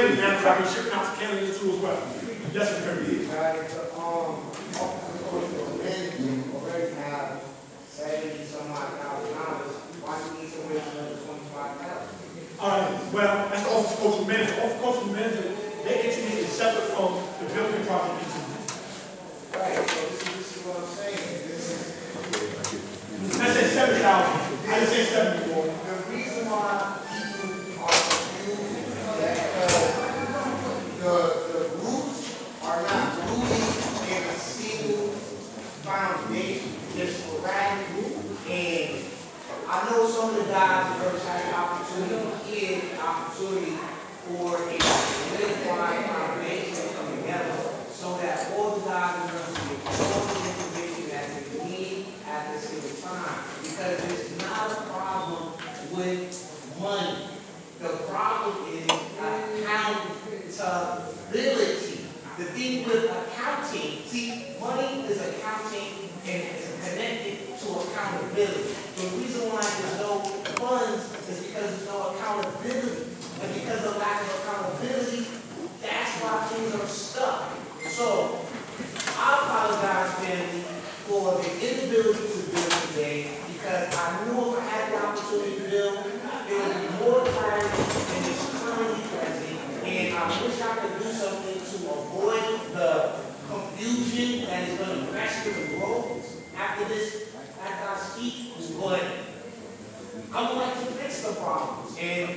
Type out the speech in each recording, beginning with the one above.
Kennedy now, because I've been shipping out to Kennedy too as well. Yes, sir, Kirby. Right, already have $70-some-odd thousand. Why do you need to wait another $25,000? All right, well, that's the office of coaching manager. Office of coaching manager, their entity is separate from the building project entity. Right, so this is what I'm saying. I said 70,000. I didn't say 74. The reason why people are confused is because the roots are not rooted in a single foundation. They're sporadic, and I know some of the guys have first had the opportunity for a solidified foundation to come together so that all the guys in the university get all the information that they need at the same time. Because there's not a problem with money. The problem is accountability. The thing with accounting, see, money is accounting and it's connected to accountability. The reason why there's no funds is because there's no accountability. And because of lack of accountability, that's why things are stuck. So, I apologize, family, for the inability to build today, because I knew if I had the opportunity to build, there would be more clarity than is currently present, and I wish I could do something to avoid the confusion that is going to fester and grow after this, after I speak, but I would like to fix the problems, and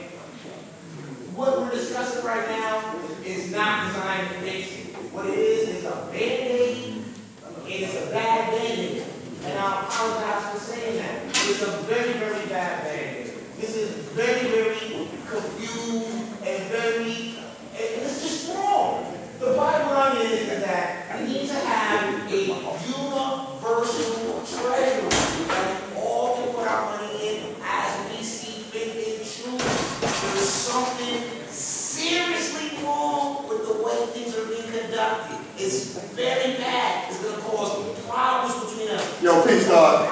what we're discussing right now is not designed to fix it. What it is a Band-Aid, and it's a bad Band-Aid. And I apologize for saying that. It's a very, very bad Band-Aid. This is very, very confused and it's just wrong. The bottom line is that we need to have a universal treasury that we all can put our money in as we see fit and choose. There's something seriously wrong with the way things are being conducted. It's very bad. It's going to cause problems between us. Yo, peace, God.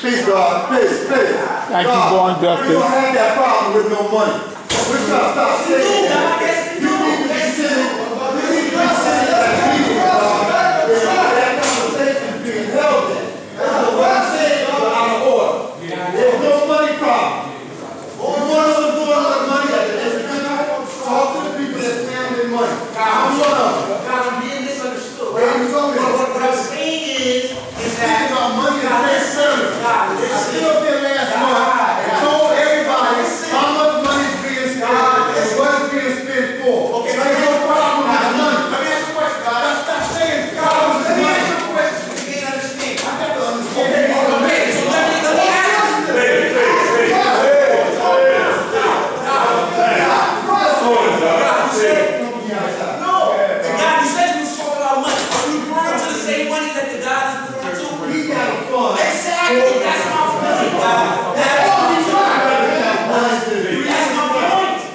Peace, God. Peace. Thank you, Born Justice. We don't have that problem with no money. We're trying to stop saying that. You need to be sitting. You need to be sitting at people, God. That conversation is being held in. That's what I'm saying, God, out of order. There's no money problem. All you want us to do with money at the end of the night, talk to the people that's handling money. I'm one of them. God, I'm being misunderstood. Where you going? What I'm saying is that our money is very serious. I stood up there last month and told everybody how much money is being spent and what it's being spent for. Okay, There's no problem with the money. Let me ask you a question, God. Stop saying God, God let me money. ask you a question. You can't understand. I have to understand. Okay, so let me ask you. No, the God you said you was talking about money. Are you referring to the same money that the God is referring to? He got a fund. Exactly. That's my point, God. That's my point.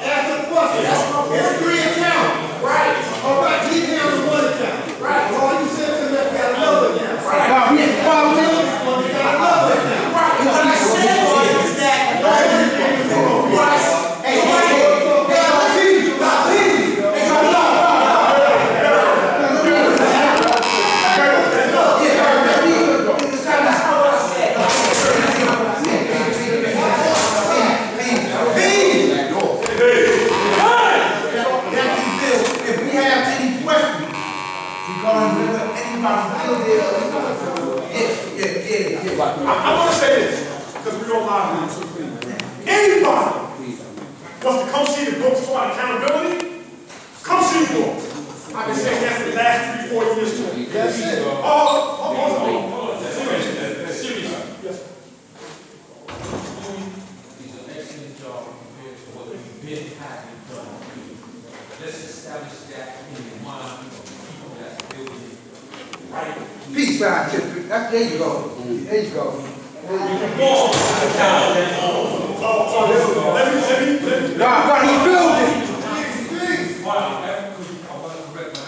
Ask a question. It's 3 accounts. Right. All right, he handles 1 account. Right. All you said to me, got another account. Right. Now, we got another account. Right. What I said was that. I want to say this, because we're on live now. Anybody wants to come see the books for accountability, come see the books. I've been saying that for the last 3-4 years too. That's it. Hold on. Serious. Yes. He's an excellent job compared to what we've been having done. Let's establish that in the mind of people that's building right. Peace, scientific. There you go. There you go. Let me. God, he building. Wow, that's because I want to correct my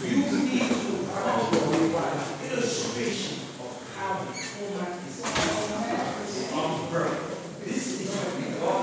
You need to have an illustration of how the format is. This is what we call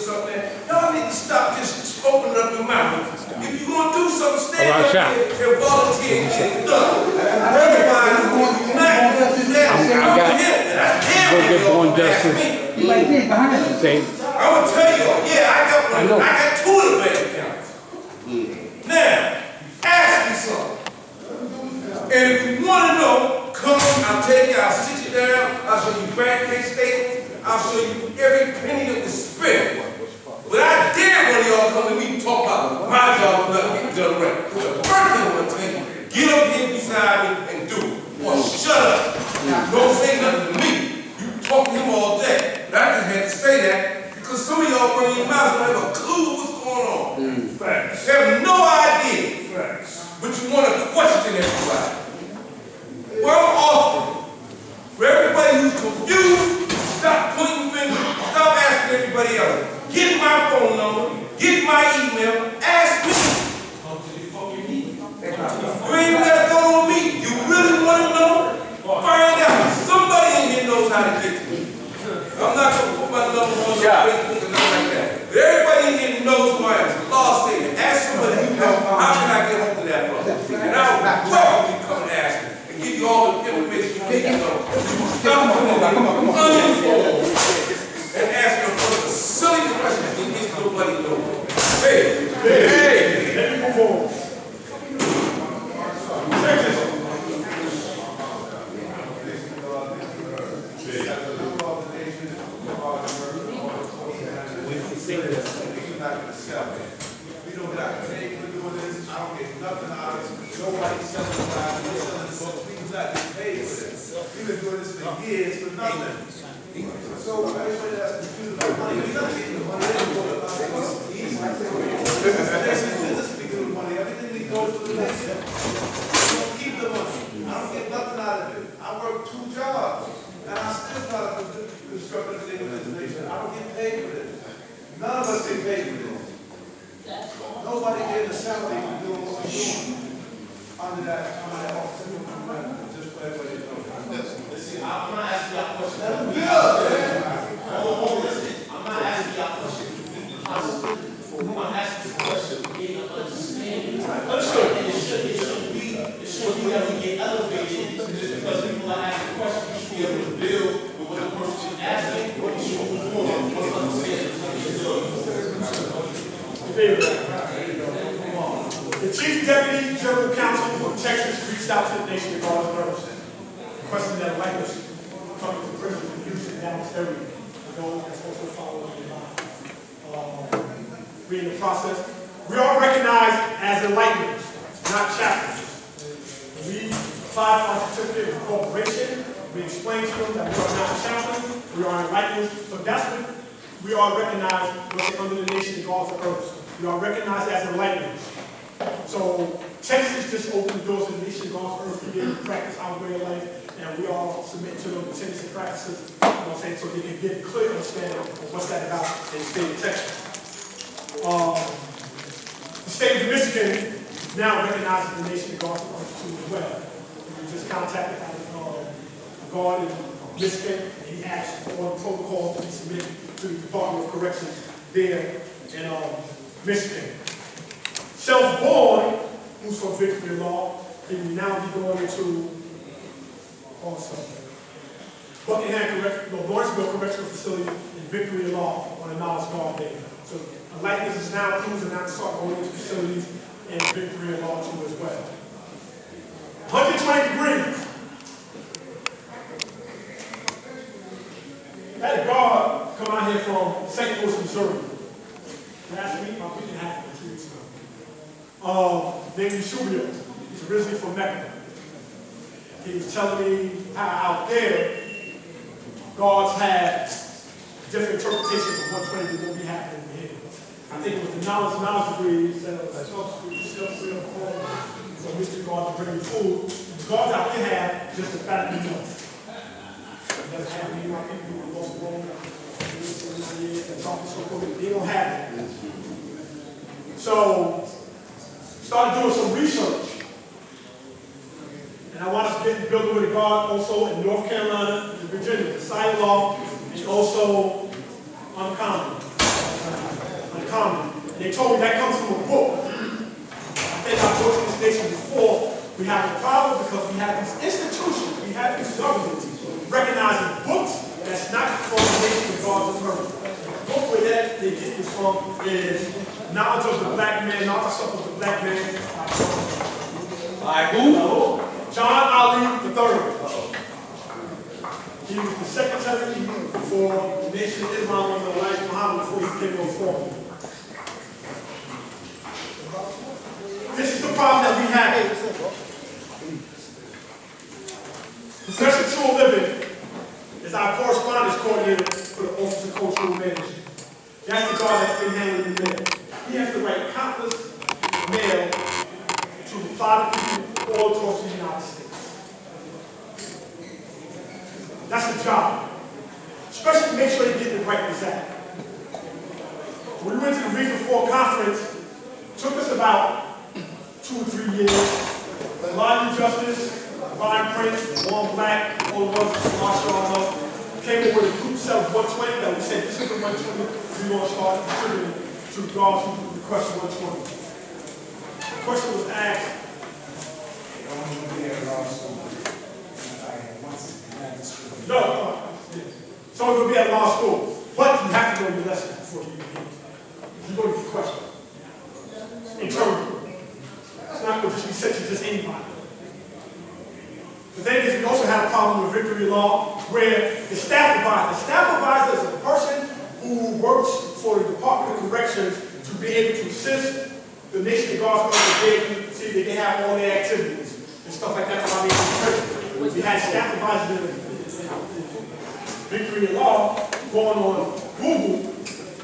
something, y'all need to stop just opening up your mouth. If you're gonna do something, stand up here and volunteer and get it done. Otherwise, you're not gonna do that. Go get Born Justice. He right there behind him. Say, I'm gonna tell you, yeah, I got one. I got 2 of the bank accounts. Now, ask me something. And if you want to know, come, I'll take you, I'll sit you down, I'll show you bank statements, I'll show you every penny that was spent. But I dare one of y'all come to me and talk about my job and not getting done right. The first thing I'm gonna tell you, get up here beside me and do it. Or shut up. Don't say nothing to me. You can talk to him all day. But I just had to say that because some of y'all running your mouths don't have a clue what's going on. Facts. Have no idea. Facts. But you want to question everybody. Well, I'm offering for everybody who's confused, stop pointing fingers, stop asking everybody else. Get my phone number, get my email, ask me. You ain't got to go on me. You really want to know? Find out. Somebody in here knows how to get to me. I'm not going to put my number on the Facebook and nothing like that. But everybody in here knows who I am. Law statement. Ask somebody you know, how can I get hold of that from? And I will welcome you to come and ask me and give you all the information you need to know. Stop uninformed and ask them for the silly questions that get nobody knows. Hey, let me move on. We don't got to pay for doing this. I don't get nothing out of it. Nobody's selling the Bible. We're selling the books. We do not get paid for this. We've been doing this for years for nothing. So everybody that's confused about money, we're not getting the money. This is business we do with money. Everything we go to the nation. We don't keep the money. I don't get nothing out of it. I work 2 jobs. And I still try to construct everything with this nation. I don't get paid for this. None of us get paid for this. Nobody getting a salary for doing what we're doing under that office. Just for everybody to know. Listen, I'm not asking y'all questions. I'm not asking y'all questions to be positive. I'm asking the question to gain an understanding. And it should be that we get elevated just because people are asking questions. You should be able to build with what the person is asking. You should move forward. What's understanding? The Chief Deputy General Counsel from Texas reached out to the Nation of Guards and Earls, requesting that enlighteners come into prison and use the Dallas area. For those that's also following the line. We're in the process. We are recognized as enlighteners, not chaplains. We applied for our certificate of incorporation. We explained to them that we are not chaplains, we are enlighteners. So that's what we are recognized under the Nation of Guards and Earls. We are recognized as enlighteners. So Texas just opened the doors to the Nation of Guards and Earls to be able to practice our way of life, and we all submit to them tenets and practices, you know what I'm saying, so they can get a clear understanding of what's that about in the state of Texas. The state of Michigan now recognizes the Nation of Guards and Earls too as well. We just contacted a guard in Michigan, and he asked for the protocol to be submitted to the Department of Corrections there in Michigan. Self-born, who's from Victory Law, he will now be going into also Lawrenceville Correctional Facility in Victory Law on a Knowledge Guard Day. So enlighteners is now cruising out to start going into facilities in Victory Law too as well. 120 degrees. I had a guard come out here from St. Louis, Missouri. Last week, my week happened 2 weeks ago. Named Shubio. He's originally from Mecca. He was telling me how out there, guards had different interpretations of 120 that won't be happening here. I think it was the knowledge degree, he said it was so mystery guards to bring you food. The guards out there have just the fact that you know. It doesn't have any more people who are most wrong. They don't have it. So, started doing some research. And I wanted to build with a guard also in North Carolina and Virginia, the side law, and also uncommon. they told me that comes from a book. I think I've worked in this nation before. We have a problem because we have these institutions, we have these governments recognizing books that's not from the nation of God's earth. The book where that they get this from is Knowledge of the Black Man, Knowledge of the Black Man. By who? John Ali III. He was the secretary for the Nation of Islam under Elijah Muhammad before he became no form. This is the problem that we have. Professor True Living is our correspondence coordinator for the Office of Cultural Management. That's the guy that's been handling the mail. He has to write countless mail to reply to people all across the United States. That's the job. Especially to make sure they get the right result. When we went to the Region 4 conference, it took us about 2 or 3 years. Elijah Justice, Divine Prince, Warren Black, all of us, Marshall Arnold, came up with a group set of 120 that we said, this is the 120 we want to start contributing to God's request of 120. The question was asked, no, so it would be at law school, but you have to know your lesson before you begin. You go to the question. Interpret. It's not going to just be sent to just anybody. The thing is, we also have a problem with victory law where the staff advisor is a person who works for the Department of Corrections to be able to assist the Nation of God's going to see that they have all their activities and stuff like that while they're in prison. We had staff advisors in victory law going on Google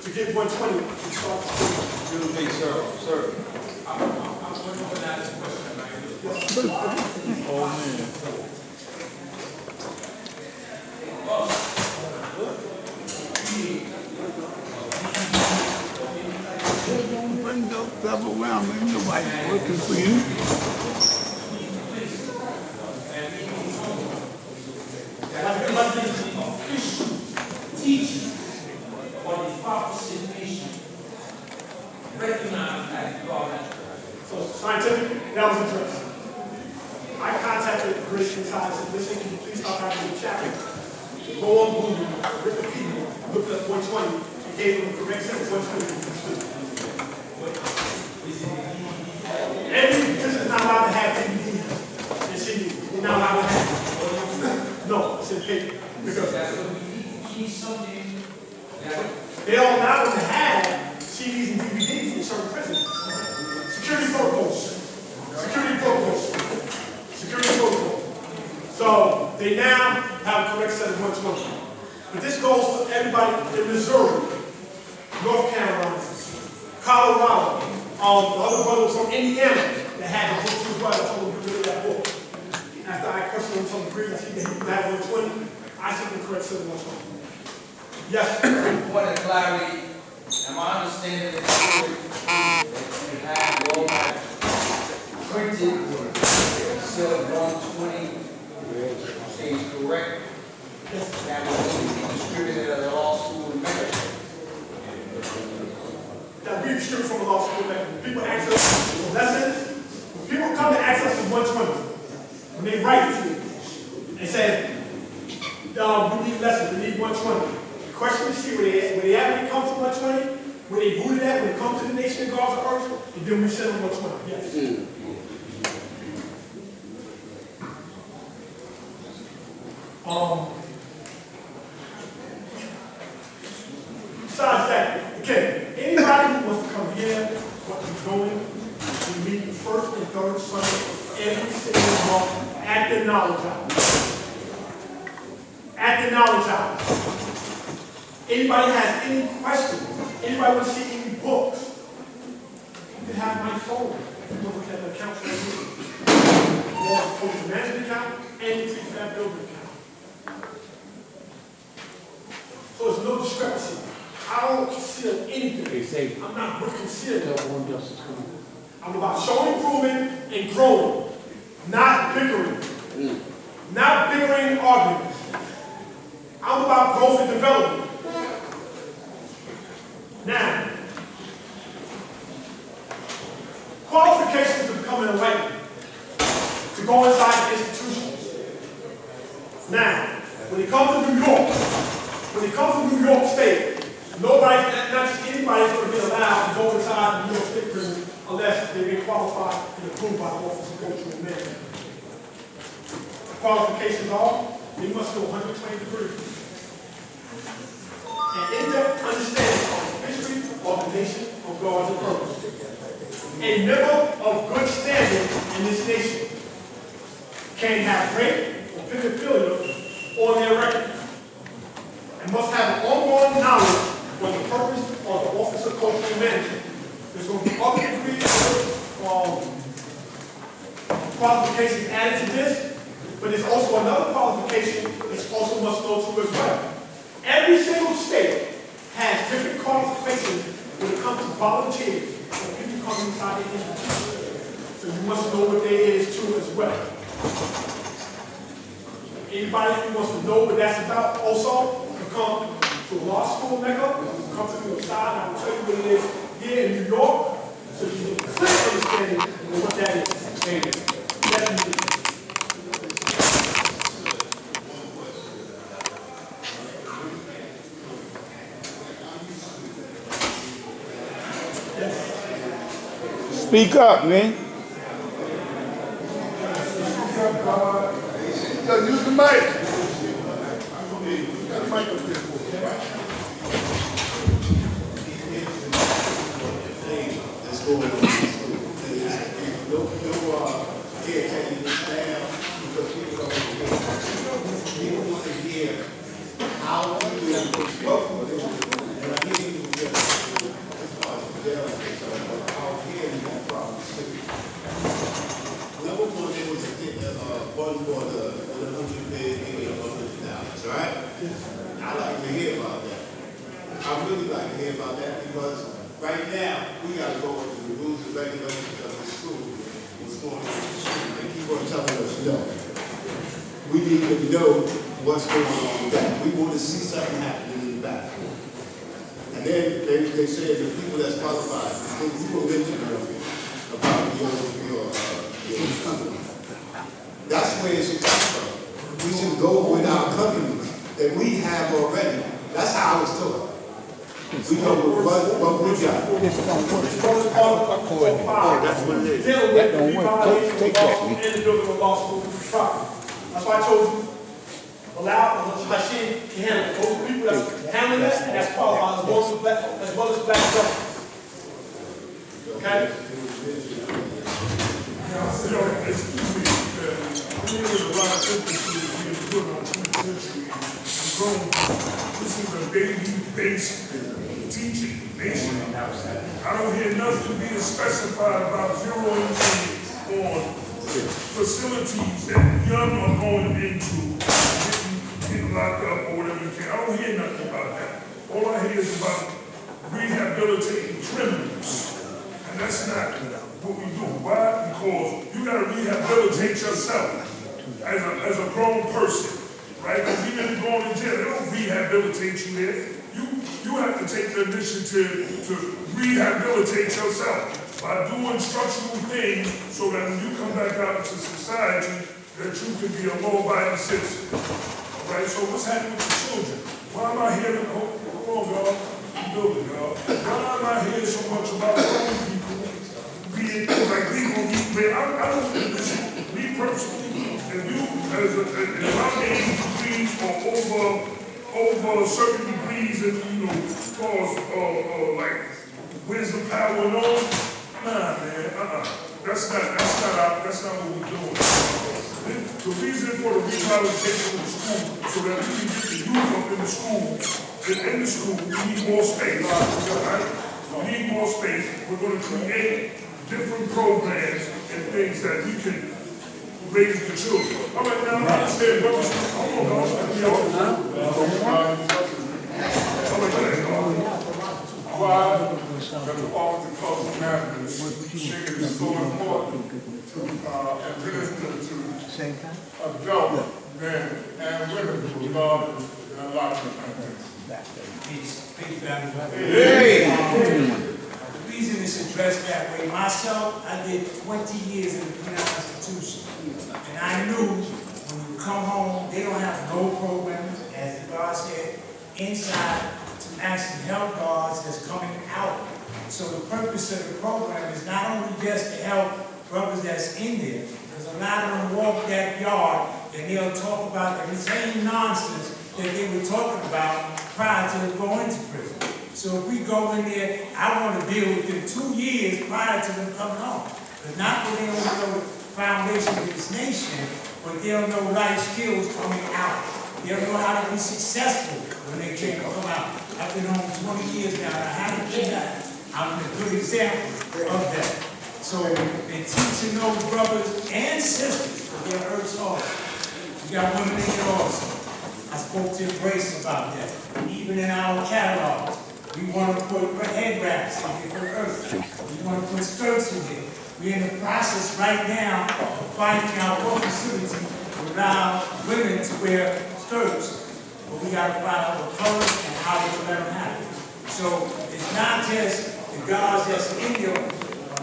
to get 120 to start. Excuse me, sir. I'm going to ask a question. Oh, man. Don't bring yourself around, man. Nobody's working for you. Teaching or the proper nation recognize as God. So scientific, that was addressed. I contacted Grace Inside and said, listen, can you please stop having the chapter? Go on Google, Wikipedia, look up 120, and gave them the correct set of 120. And this is not allowed to have DVDs and CDs. We're not allowed to have it. No, it's in paper. Because they don't allow them to have CDs and DVDs in certain prisons. Security protocols. Security protocols. Security protocols. So they now have a correct set of 120. But this goes to everybody in Missouri, North Carolina, Colorado. The other brother was from Indiana that had the book too. I told him to get rid of that book. After I questioned him to some degree, I see that he had 120. I took the correct set of 120. Yes. Point of clarity, am I understanding that you have all that printed set of 120 is correct? That will be distributed at the law school in America. That we distribute from the law school. People access lessons. People come to access the 120. When they write it to me, they say, we need lessons, we need 120. The question is, see where they at when it comes to 120, where they rooted at when it comes to the Nation of God's earth, and then we send them 120. Yes. Besides that, again, anybody who wants to come here, what we're doing, we meet the first and third Sunday of every single month at the Knowledge House. At the Knowledge House. Anybody has any questions, anybody want to see any books, you can have my phone. You can look at the accounts right here. You want the Cultural Management account and the prefab building account. So there's no discrepancy. I don't conceal anything. I'm not concealing. I'm about showing improvement and growing, not bickering. Not bickering arguments. I'm about growth and development. Now, qualifications to become an enlightened, to go inside the institutions. Now, when it comes to New York State, nobody, not just anybody's going to be allowed to go inside the New York State prison unless they've been qualified and approved by the Office of Cultural Management. The qualifications are, they must know 120 degrees. An in-depth understanding of the history of the nation of God's and purpose. A member of good standing in this nation can have rape or pedophilia on their record and must have ongoing knowledge for the purpose of the Office of Cultural Management. There's going to be other degrees qualifications added to this, but there's also another qualification that also must go to as well. Every single state has different qualifications when it comes to volunteers and people coming inside the institution. So you must know what that is too as well. Anybody who wants to know what that's about also can come to a law school mecca, come to the side, and I will tell you what it is here in New York, so you get a clear understanding of what that is. Definitely. Speak up, man. Use the mic. Let's go with caretaking this down because people don't hear. People want to hear how we do it. And I hear you get out here in that problem. Number one, there was one for the $100,000, right? I like to hear about that. I really like to hear about that because right now we got to go into the rules and regulations of the school. What's going on in the school? They keep on telling us no. We need to know what's going on with that. We want to see something happen in the back. And then they say the people that's qualified, you were mentioning earlier about your company. That's where it should come from. We should go with our companies that we have already. That's how I was taught. We know what we got. That's what it is. Dealing with the violation of law and the building of law school property. That's why I told you, allow Hashim to handle it. Those people that's handling that, and that's qualified as well as black government. Okay? There was a lot of emphasis being put on 20th century grown. This is a baby-based teaching nation. I don't hear nothing being specified about zeroing in on facilities that young are going into, getting locked up or whatever you can. I don't hear nothing about that. All I hear is about rehabilitating criminals. And that's not what we do. Why? Because you got to rehabilitate yourself as a grown person, right? Because even if you're going to jail, they don't rehabilitate you there. You have to take the initiative to rehabilitate yourself by doing structural things so that when you come back out into society, that you can be a law-abiding citizen. All right? So what's happening with the children? Why am I hearing, hold on, y'all, why am I hearing so much about grown people being like legal? I don't listen. Me personally, if you, if I'm 80 degrees or over certain degrees and, cause like wisdom, power, and all, nah, man, that's not what we're doing. The reason for the rehabilitation of the school, so that we can get the youth up in the schools, in the school, we need more space, right? We need more space. We're going to create different programs and things that we can raise the children. All right, now I understand what this is. Hold on, why the Office of Cultural Management think it is so important to administer to adult men and women who love and like the country. Peace, family. Hey! The reason it's addressed that way Okay, myself, I did 20 years in the penal institution. And I knew when you come home, they don't have no programs, as the guard said, inside to actually help guards that's coming out. So the purpose of the program is not only just to help brothers that's in there, because a lot of them walk that yard and they'll talk about the same nonsense that they were talking about prior to going to prison. So if we go in there, I want to deal with them 2 years prior to them coming home. But not that they don't know the foundation of this nation, but they'll know life skills coming out. They'll know how to be successful when they can come out. I've been home 20 years now, and I haven't been that. I'm a good example of that. So they're teaching those brothers and sisters, because they're Earth's also. We got women in here also. I spoke to Grace about that. Even in our catalog, we want to put head wraps in here for Earth. We want to put skirts in here. We're in the process right now of finding out what facility will allow women to wear skirts. But we got to find out what colors and how to let them have it. So it's not just the guards that's in there.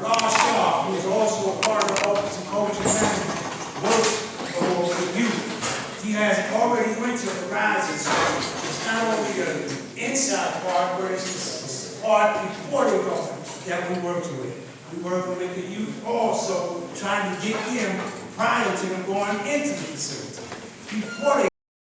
Ross Shaw, who is also a part of the Office of Culture Management, works for the youth. He has already went to Horizon, so it's not only the inside part, but it's the part before they go that we're working with. We're working with the youth also, trying to get them prior to them going into the facility. Before they